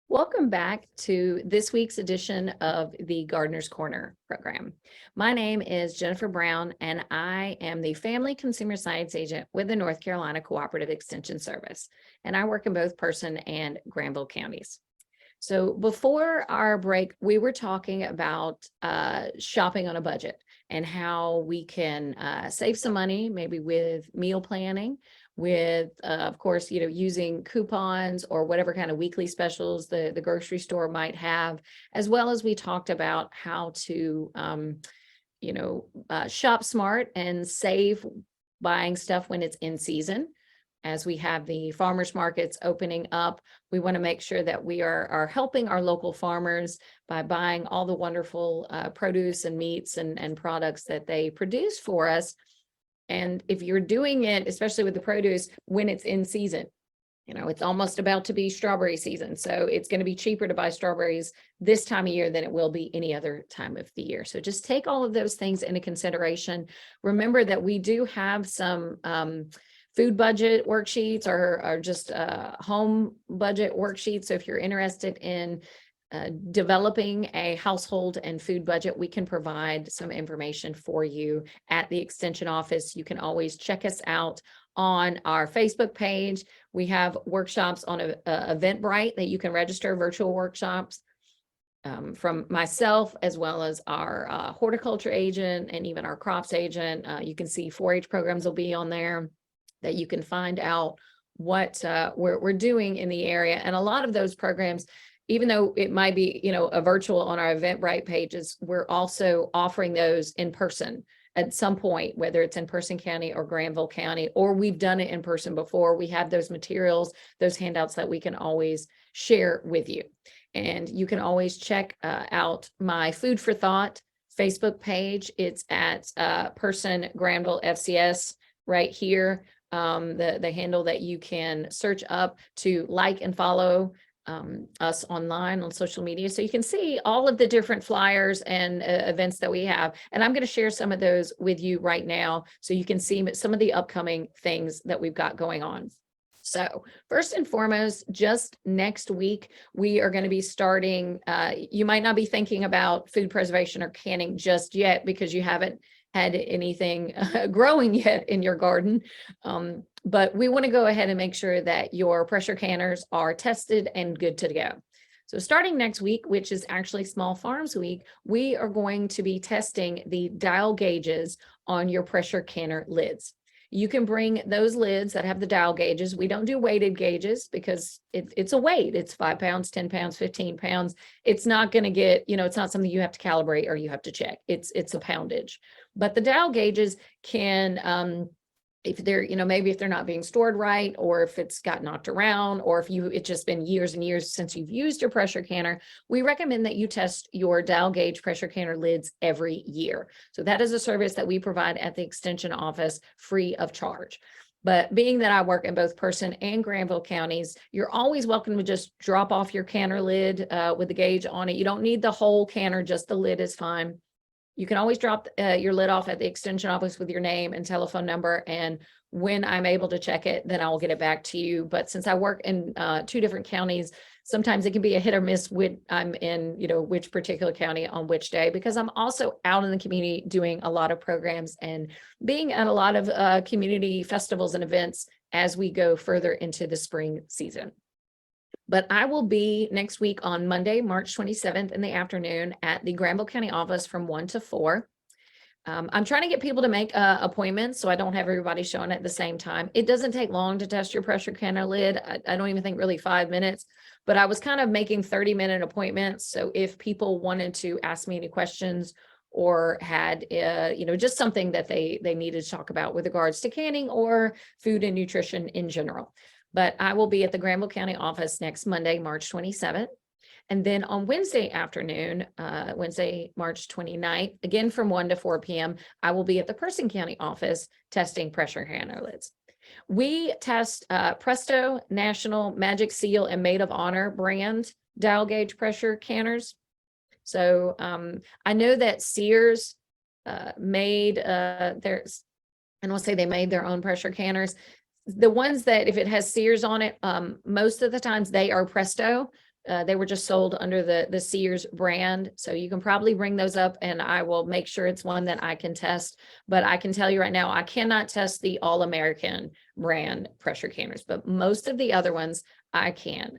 Welcome back to this week's edition of the Gardener's Corner program. My name is Jennifer Brown, and I am the Family Consumer Science Agent with the North Carolina Cooperative Extension Service, and I work in both Person and Granville counties. So before our break, we were talking about shopping on a budget and how we can save some money, maybe with meal planning, with, of course, using coupons or whatever kind of weekly specials the grocery store might have, as well as we talked about how to, shop smart and save buying stuff when it's in season. as we have the farmers markets opening up. We want to make sure that we are helping our local farmers by buying all the wonderful produce and meats and products that they produce for us. And if you're doing it, especially with the produce, when it's in season, it's almost about to be strawberry season. So it's going to be cheaper to buy strawberries this time of year than it will be any other time of the year. So just take all of those things into consideration. Remember that we do have some food budget worksheets or just home budget worksheets. So if you're interested in developing a household and food budget, we can provide some information for you at the Extension office. You can always check us out on our Facebook page. We have workshops on Eventbrite that you can register, virtual workshops from myself, as well as our horticulture agent and even our crops agent. You can see 4-H programs will be on there that you can find out what we're doing in the area. And a lot of those programs, even though it might be, a virtual on our Eventbrite pages, we're also offering those in person at some point, whether it's in Person County or Granville County, or we've done it in person before. We have those materials, those handouts that we can always share with you. And you can always check out my Food for Thought Facebook page. It's at Person Granville FCS right here. The handle that you can search up to like and follow us online on social media. So you can see all of the different flyers and events that we have. And I'm going to share some of those with you right now so you can see some of the upcoming things that we've got going on. So first and foremost, just next week, we are going to be starting, you might not be thinking about food preservation or canning just yet because you haven't had anything growing yet in your garden. But we want to go ahead and make sure that your pressure canners are tested and good to go. So starting next week, which is actually Small Farms Week, we are going to be testing the dial gauges on your pressure canner lids. You can bring those lids that have the dial gauges. We don't do weighted gauges because it's a weight. It's 5 pounds, 10 pounds, 15 pounds. It's not going to get, it's not something you have to calibrate or you have to check. It's a poundage. But the dial gauges can, if they're, maybe if they're not being stored right, or if it's got knocked around, or if it's just been years and years since you've used your pressure canner, we recommend that you test your dial gauge pressure canner lids every year. So that is a service that we provide at the Extension office free of charge. But being that I work in both Person and Granville counties, you're always welcome to just drop off your canner lid with the gauge on it. You don't need the whole canner, just the lid is fine. You can always drop your lid off at the Extension office with your name and telephone number. And when I'm able to check it, then I'll get it back to you. But since I work in 2 different counties, sometimes it can be a hit or miss when I'm in, which particular county on which day, because I'm also out in the community doing a lot of programs and being at a lot of community festivals and events as we go further into the spring season. But I will be next week on Monday, March 27th in the afternoon at the Granville County office from 1 to 4. I'm trying to get people to make appointments so I don't have everybody showing at the same time. It doesn't take long to test your pressure canner lid. I don't even think really 5 minutes, but I was kind of making 30-minute appointments. So if people wanted to ask me any questions or had, just something that they needed to talk about with regards to canning or food and nutrition in general. But I will be at the Granville County office next Monday, March 27th. And then on Wednesday afternoon, Wednesday, March 29th, again from 1 to 4 p.m., I will be at the Person County office testing pressure canner lids. We test Presto, National, Magic Seal, and Maid of Honor brand dial gauge pressure canners. So I know that Sears made theirs, and I'll say they made their own pressure canners. The ones that if it has Sears on it, most of the times they are Presto. They were just sold under the Sears brand. So you can probably bring those up and I will make sure it's one that I can test. But I can tell you right now, I cannot test the All-American brand pressure canners, but most of the other ones I can.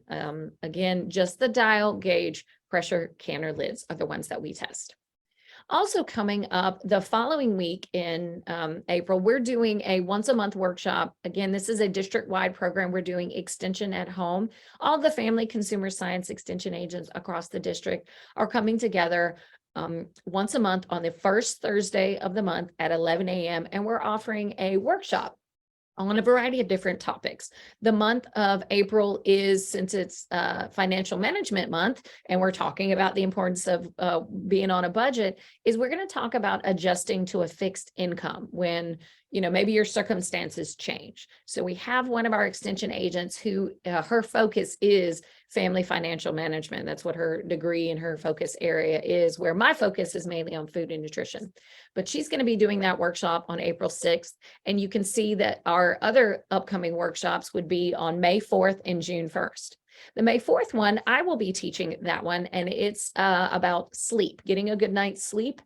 Again, just the dial gauge pressure canner lids are the ones that we test. Also coming up the following week in April, we're doing a once-a-month workshop. Again, this is a district-wide program. We're doing Extension at Home. All the family consumer science extension agents across the district are coming together once a month on the first Thursday of the month at 11 a.m. And we're offering a workshop on a variety of different topics. The month of April is, since it's financial management month, and we're talking about the importance of being on a budget, is we're going to talk about adjusting to a fixed income when, maybe your circumstances change. So we have one of our extension agents who her focus is family financial management. That's what her degree and her focus area is, where my focus is mainly on food and nutrition. But she's going to be doing that workshop on April 6th. And you can see that our other upcoming workshops would be on May 4th and June 1st. The May 4th one, I will be teaching that one, and it's about sleep, getting a good night's sleep.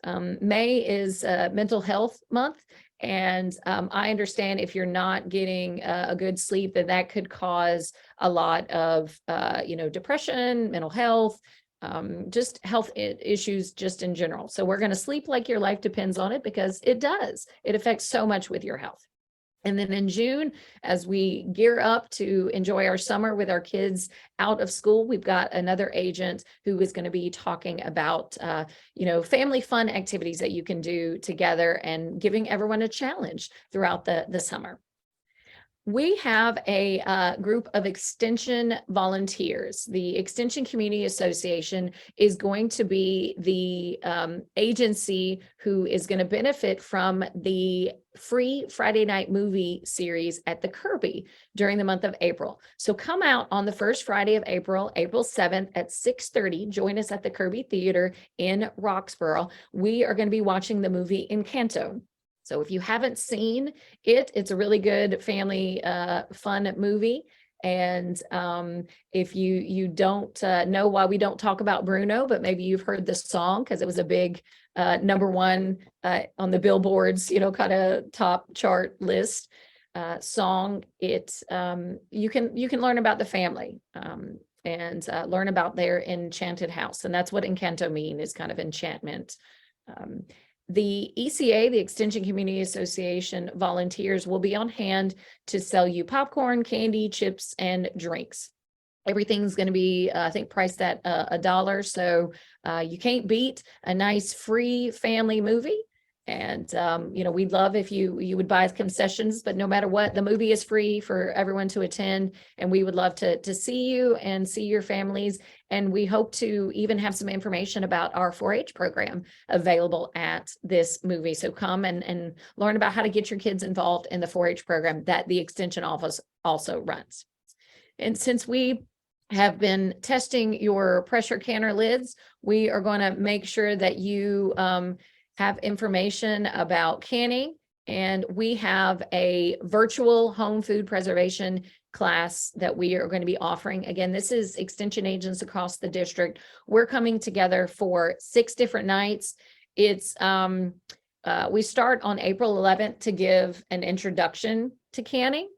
May is mental health month. And I understand if you're not getting a good sleep, that could cause a lot of, depression, mental health, just health issues just in general. So we're going to sleep like your life depends on it, because it does. It affects so much with your health. And then in June, as we gear up to enjoy our summer with our kids out of school, we've got another agent who is going to be talking about, family fun activities that you can do together and giving everyone a challenge throughout the summer. We have a group of extension volunteers. The Extension Community Association is going to be the agency who is going to benefit from the free Friday night movie series at the Kirby during the month of April. So come out on the first Friday of April, April 7th at 6:30. Join us at the Kirby Theater in Roxborough. We are going to be watching the movie Encanto. So if you haven't seen it, it's a really good family fun movie. And if you don't know why we don't talk about Bruno, but maybe you've heard the song because it was a big number one on the Billboards, kind of top chart list song. It's you can learn about the family and learn about their enchanted house, and that's what Encanto mean, is kind of enchantment. The ECA, the Extension Community Association volunteers will be on hand to sell you popcorn, candy, chips, and drinks. Everything's going to be, I think, priced at $1. So you can't beat a nice free family movie. And, we'd love if you would buy concessions, but no matter what, the movie is free for everyone to attend. And we would love to see you and see your families. And we hope to even have some information about our 4-H program available at this movie. So come and learn about how to get your kids involved in the 4-H program that the Extension Office also runs. And since we have been testing your pressure canner lids, we are going to make sure that you have information about canning, and we have a virtual home food preservation class that we are going to be offering. Again, this is extension agents across the district. We're coming together for 6 different nights. It's we start on April 11th to give an introduction to canning,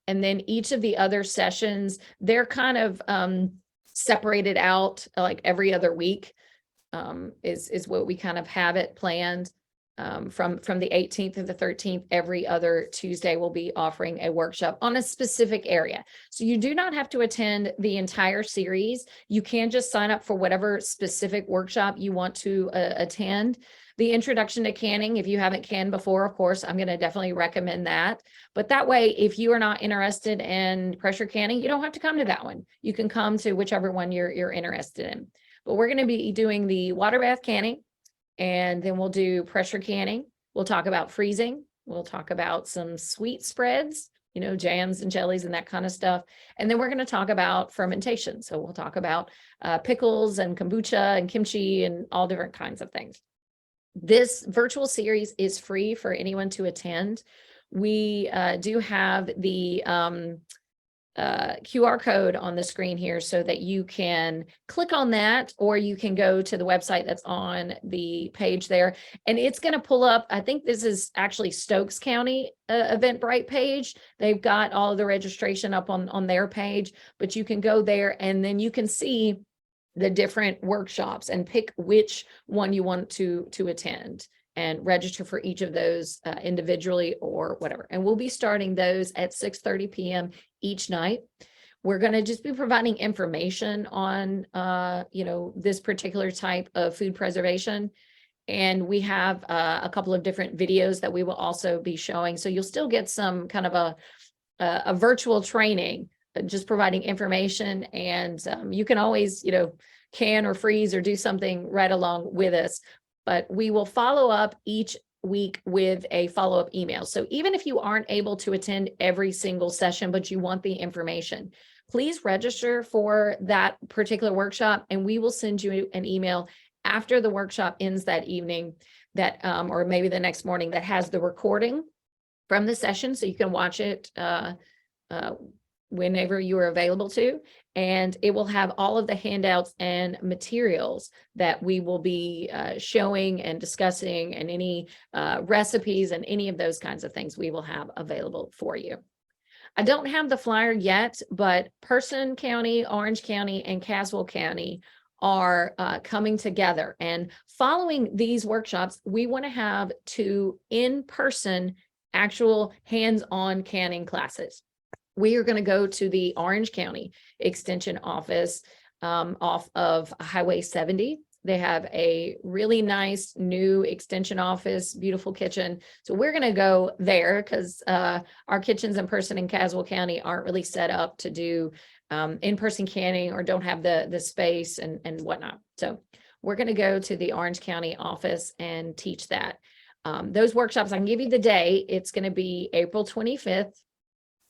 and then each of the other sessions, they're kind of separated out like every other week. Is what we kind of have it planned. From the 18th to the 13th, every other Tuesday, we'll be offering a workshop on a specific area. So you do not have to attend the entire series. You can just sign up for whatever specific workshop you want to attend. The introduction to canning, if you haven't canned before, of course, I'm going to definitely recommend that. But that way, if you are not interested in pressure canning, you don't have to come to that one. You can come to whichever one you're interested in. But we're going to be doing the water bath canning, and then we'll do pressure canning. We'll talk about freezing. We'll talk about some sweet spreads, jams and jellies and that kind of stuff. And then we're going to talk about fermentation. So we'll talk about pickles and kombucha and kimchi and all different kinds of things. This virtual series is free for anyone to attend. We do have the QR code on the screen here so that you can click on that, or you can go to the website that's on the page there, and it's going to pull up, I think this is actually Stokes County Eventbrite page. They've got all of the registration up on their page, but you can go there and then you can see the different workshops and pick which one you want to attend and register for each of those individually or whatever. And we'll be starting those at 6:30 p.m. each night. We're going to just be providing information on, this particular type of food preservation. And we have a couple of different videos that we will also be showing. So you'll still get some kind of a virtual training, just providing information. And you can always, can or freeze or do something right along with us. But we will follow up each week with a follow-up email. So even if you aren't able to attend every single session, but you want the information, please register for that particular workshop, and we will send you an email after the workshop ends that evening, that or maybe the next morning, that has the recording from the session, so you can watch it whenever you are available to. And it will have all of the handouts and materials that we will be showing and discussing, and any recipes and any of those kinds of things we will have available for you. I don't have the flyer yet, but Person County, Orange County, and Caswell County are coming together. And following these workshops, we want to have 2 in-person actual hands-on canning classes. We are going to go to the Orange County Extension office off of Highway 70. They have a really nice new extension office, beautiful kitchen. So we're going to go there because our kitchens in Person and Caswell County aren't really set up to do in-person canning, or don't have the space and whatnot. So we're going to go to the Orange County office and teach that. Those workshops, I can give you the day. It's going to be April 25th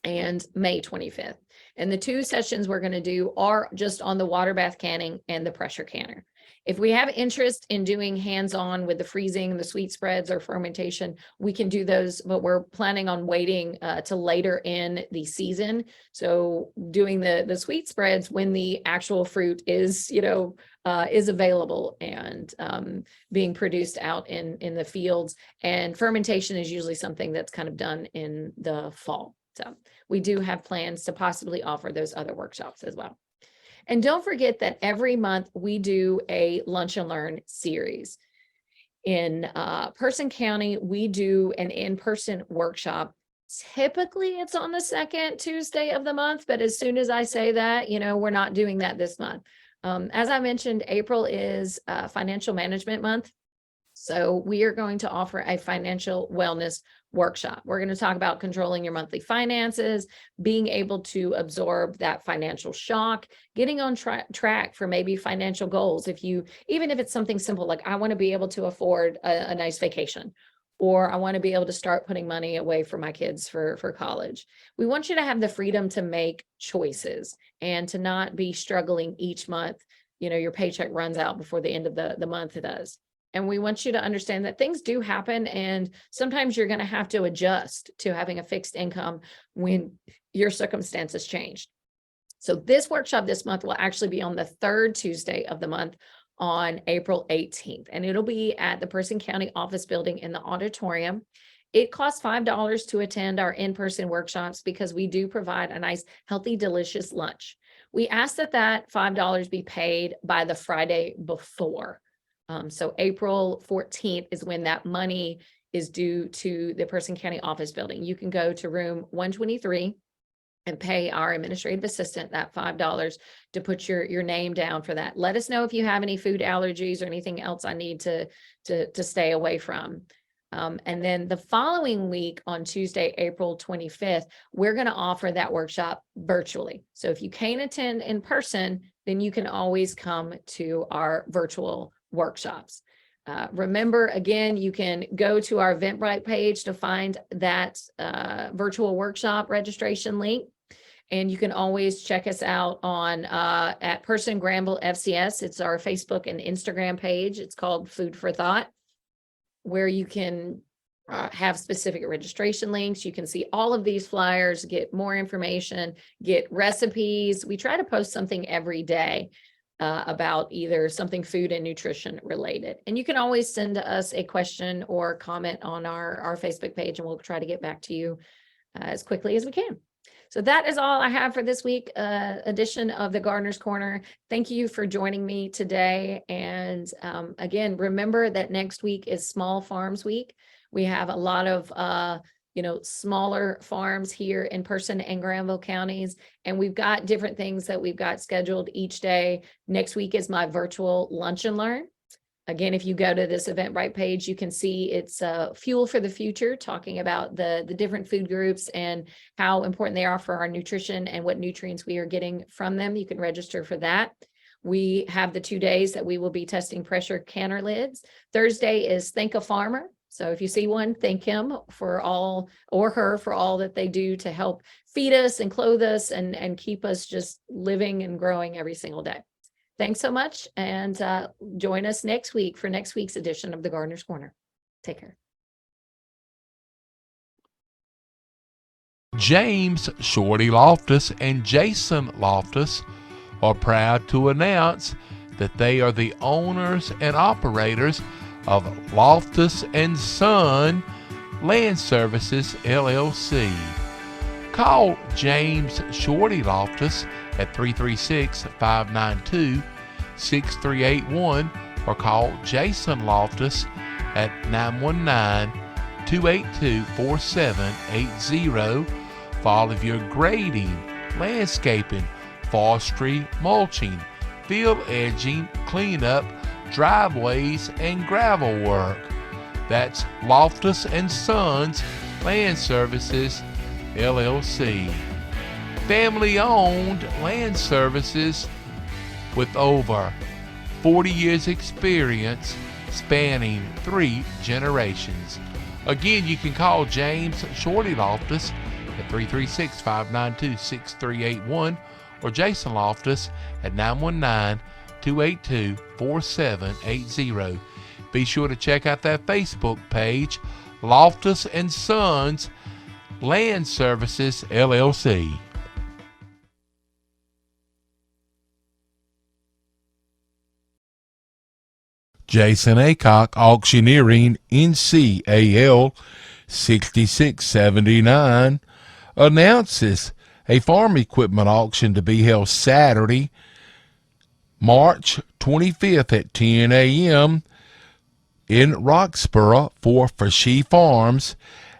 and May 25th. And the 2 sessions we're going to do are just on the water bath canning and the pressure canner. If we have interest in doing hands-on with the freezing, the sweet spreads, or fermentation, we can do those, but we're planning on waiting to later in the season. So doing the sweet spreads when the actual fruit is, is available and being produced out in the fields. And fermentation is usually something that's kind of done in the fall. So we do have plans to possibly offer those other workshops as well. And don't forget that every month we do a Lunch and Learn series. In Person County, we do an in-person workshop. Typically, it's on the 2nd Tuesday of the month, but as soon as I say that, we're not doing that this month. As I mentioned, April is Financial Management Month. So we are going to offer a financial wellness workshop. We're going to talk about controlling your monthly finances, being able to absorb that financial shock, getting on track for maybe financial goals. Even if it's something simple, like I want to be able to afford a nice vacation, or I want to be able to start putting money away for my kids for college. We want you to have the freedom to make choices and to not be struggling each month. Your paycheck runs out before the end of the month it does. And we want you to understand that things do happen, and sometimes you're going to have to adjust to having a fixed income when your circumstances change. So this workshop this month will actually be on the 3rd Tuesday of the month on April 18th, and it'll be at the Person County office building in the auditorium. It costs $5 to attend our in-person workshops because we do provide a nice, healthy, delicious lunch. We ask that $5 be paid by the Friday before. So April 14th is when that money is due to the Person County office building. You can go to room 123 and pay our administrative assistant that $5 to put your name down for that. Let us know if you have any food allergies or anything else I need to stay away from. And then the following week on Tuesday, April 25th, we're going to offer that workshop virtually. So if you can't attend in person, then you can always come to our virtual workshops. Remember, again, you can go to our Eventbrite page to find that virtual workshop registration link. And you can always check us out on at Person Granville FCS. It's our Facebook and Instagram page. It's called Food for Thought, where you can have specific registration links. You can see all of these flyers, get more information, get recipes. We try to post something every day about either something food and nutrition related. And you can always send us a question or comment on our Facebook page, and we'll try to get back to you as quickly as we can. So that is all I have for this week edition of the Gardener's Corner. Thank you for joining me today. And again, remember that next week is Small Farms Week. We have a lot of smaller farms here in Person and Granville counties, and we've got different things that we've got scheduled each day. Next week is my virtual Lunch and Learn. Again, if you go to this Eventbrite page, you can see it's Fuel for the Future, talking about the different food groups and how important they are for our nutrition and what nutrients we are getting from them. You can register for that. We have the 2 days that we will be testing pressure canner lids. Thursday is Thank a Farmer. So if you see one, thank him for all, or her for all that they do to help feed us and clothe us and keep us just living and growing every single day. Thanks so much, and join us next week for next week's edition of the Gardener's Corner. Take care. James Shorty Loftus and Jason Loftus are proud to announce that they are the owners and operators of Loftus and Son Land Services, LLC. Call James Shorty Loftus at 336-592-6381 or call Jason Loftus at 919-282-4780 for all of your grading, landscaping, forestry, mulching, field edging, cleanup, driveways, and gravel work. That's Loftus and Sons Land Services, LLC. Family-owned land services with over 40 years experience spanning 3 generations. Again, you can call James Shorty Loftus at 336-592-6381 or Jason Loftus at 919-282-4780. Be sure to check out that Facebook page, Loftus and Sons Land Services, LLC. Jason Aycock Auctioneering, NCAL 6679, announces a farm equipment auction to be held Saturday, March 25th at 10 a.m. in Roxborough for Fashee Farms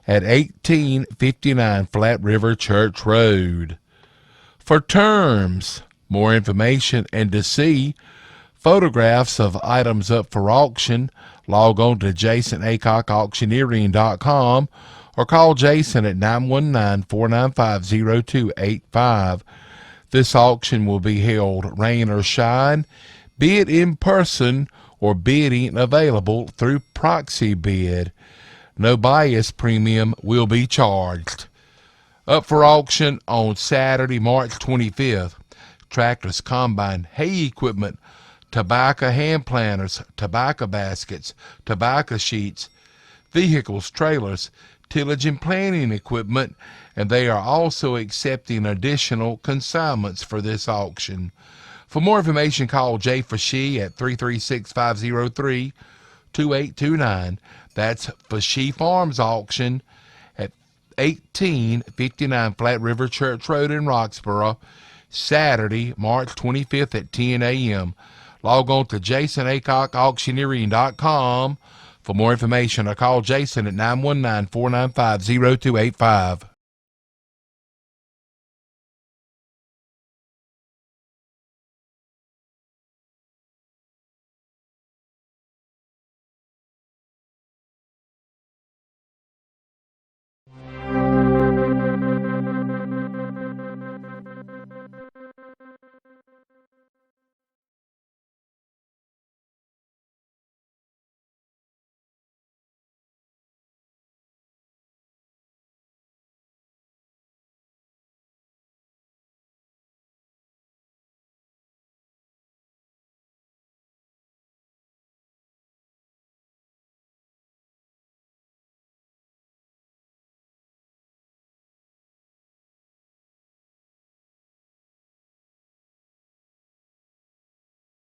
at 1859 Flat River Church Road. For terms, more information, and to see photographs of items up for auction, log on to jasonaycockauctioneering.com or call Jason at 919-495-0285. This auction will be held rain or shine, bid in person or bidding available through proxy bid. No bias premium will be charged. Up for auction on Saturday, March 25th, tractors, combine, hay equipment, tobacco hand planters, tobacco baskets, tobacco sheets, vehicles, trailers, tillage and planting equipment, and they are also accepting additional consignments for this auction. For more information, call Jay Fashee at 336-503-2829. That's Fashee Farms Auction at 1859 Flat River Church Road in Roxborough, Saturday, March 25th at 10 a.m. Log on to jasonaycockauctioneering.com for more information or call Jason at 919-495-0285.